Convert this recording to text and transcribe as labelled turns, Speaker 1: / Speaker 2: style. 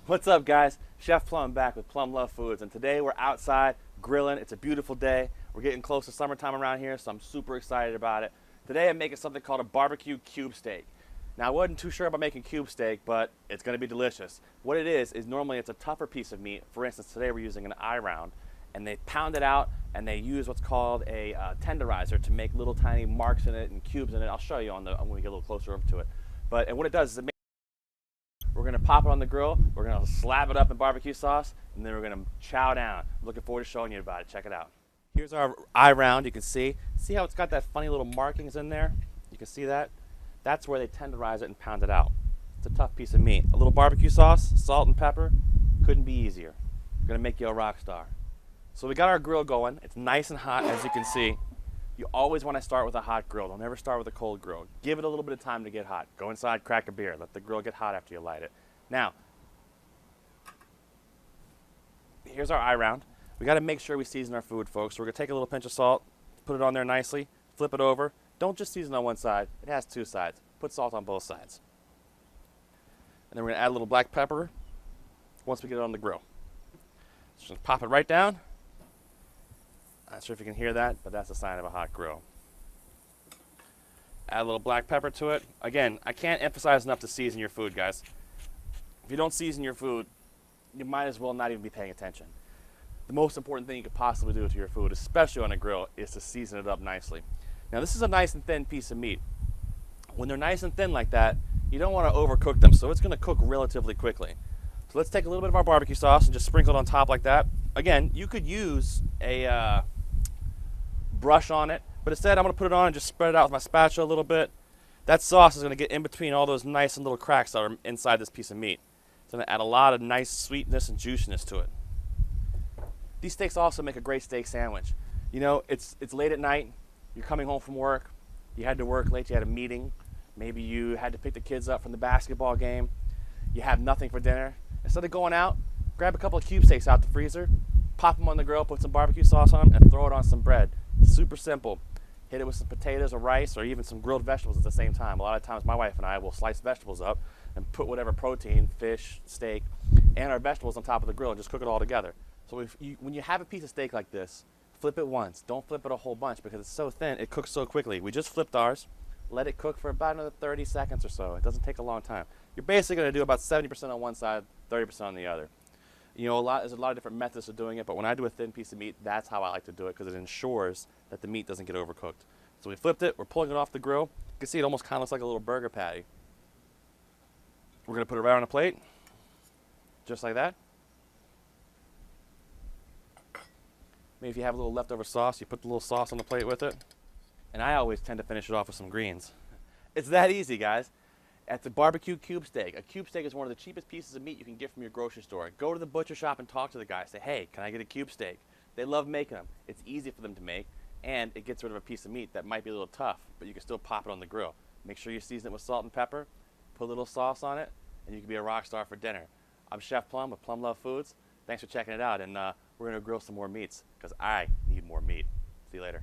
Speaker 1: What's up, guys? Chef Plum back with Plum Love Foods, and today we're outside grilling. It's a beautiful day. We're getting close to summertime around here, so I'm super excited about it. Today I'm making something called a BBQ Cube Steak. Now, I wasn't too sure about making cube steak, but it's going to be delicious. What it is normally it's a tougher piece of meat. For instance, today we're using an eye round, and they pound it out, and they use what's called a tenderizer to make little tiny marks in it and cubes in it. I'll show you when we get a little closer over to it. And what it does is we're going to pop it on the grill, we're going to slap it up in barbecue sauce, and then we're going to chow down. I'm looking forward to showing you about it. Check it out. Here's our eye round. You can see how it's got that funny little markings in there? You can see that? That's where they tenderize it and pound it out. It's a tough piece of meat. A little barbecue sauce, salt and pepper, couldn't be easier. Gonna make you a rock star. So we got our grill going. It's nice and hot, as you can see. You always want to start with a hot grill. Don't ever start with a cold grill. Give it a little bit of time to get hot. Go inside, crack a beer. Let the grill get hot after you light it. Now, here's our eye round. We got to make sure we season our food, folks. So we're going to take a little pinch of salt, put it on there nicely, flip it over. Don't just season on one side. It has two sides. Put salt on both sides. And then we're going to add a little black pepper once we get it on the grill. Just pop it right down. Not sure if you can hear that, but that's a sign of a hot grill. Add a little black pepper to it. Again, I can't emphasize enough to season your food, guys. If you don't season your food, you might as well not even be paying attention. The most important thing you could possibly do to your food, especially on a grill, is to season it up nicely. Now, this is a nice and thin piece of meat. When they're nice and thin like that, you don't want to overcook them, so it's going to cook relatively quickly. So let's take a little bit of our barbecue sauce and just sprinkle it on top like that. Again, you could use a brush on it, but instead I'm going to put it on and just spread it out with my spatula a little bit. That sauce is going to get in between all those nice and little cracks that are inside this piece of meat. It's going to add a lot of nice sweetness and juiciness to it. These steaks also make a great steak sandwich. You know, it's late at night, you're coming home from work, you had to work late, you had a meeting, maybe you had to pick the kids up from the basketball game, you have nothing for dinner. Instead of going out, grab a couple of cube steaks out the freezer, pop them on the grill, put some barbecue sauce on them, and throw it on some bread. Super simple. Hit it with some potatoes or rice or even some grilled vegetables at the same time. A lot of times my wife and I will slice vegetables up and put whatever protein, fish, steak, and our vegetables on top of the grill and just cook it all together. So when you have a piece of steak like this, flip it once. Don't flip it a whole bunch because it's so thin, it cooks so quickly. We just flipped ours. Let it cook for about another 30 seconds or so. It doesn't take a long time. You're basically going to do about 70% on one side, 30% on the other. You know, there's a lot of different methods of doing it, but when I do a thin piece of meat, that's how I like to do it because it ensures that the meat doesn't get overcooked. So we flipped it, we're pulling it off the grill. You can see it almost kind of looks like a little burger patty. We're going to put it right on a plate, just like that. Maybe if you have a little leftover sauce, you put the little sauce on the plate with it. And I always tend to finish it off with some greens. It's that easy, guys. At the BBQ Cube Steak. A cube steak is one of the cheapest pieces of meat you can get from your grocery store. Go to the butcher shop and talk to the guy. Say, hey, can I get a cube steak? They love making them. It's easy for them to make, and it gets rid of a piece of meat that might be a little tough, but you can still pop it on the grill. Make sure you season it with salt and pepper, put a little sauce on it, and you can be a rock star for dinner. I'm Chef Plum with Plum Love Foods. Thanks for checking it out, and we're going to grill some more meats because I need more meat. See you later.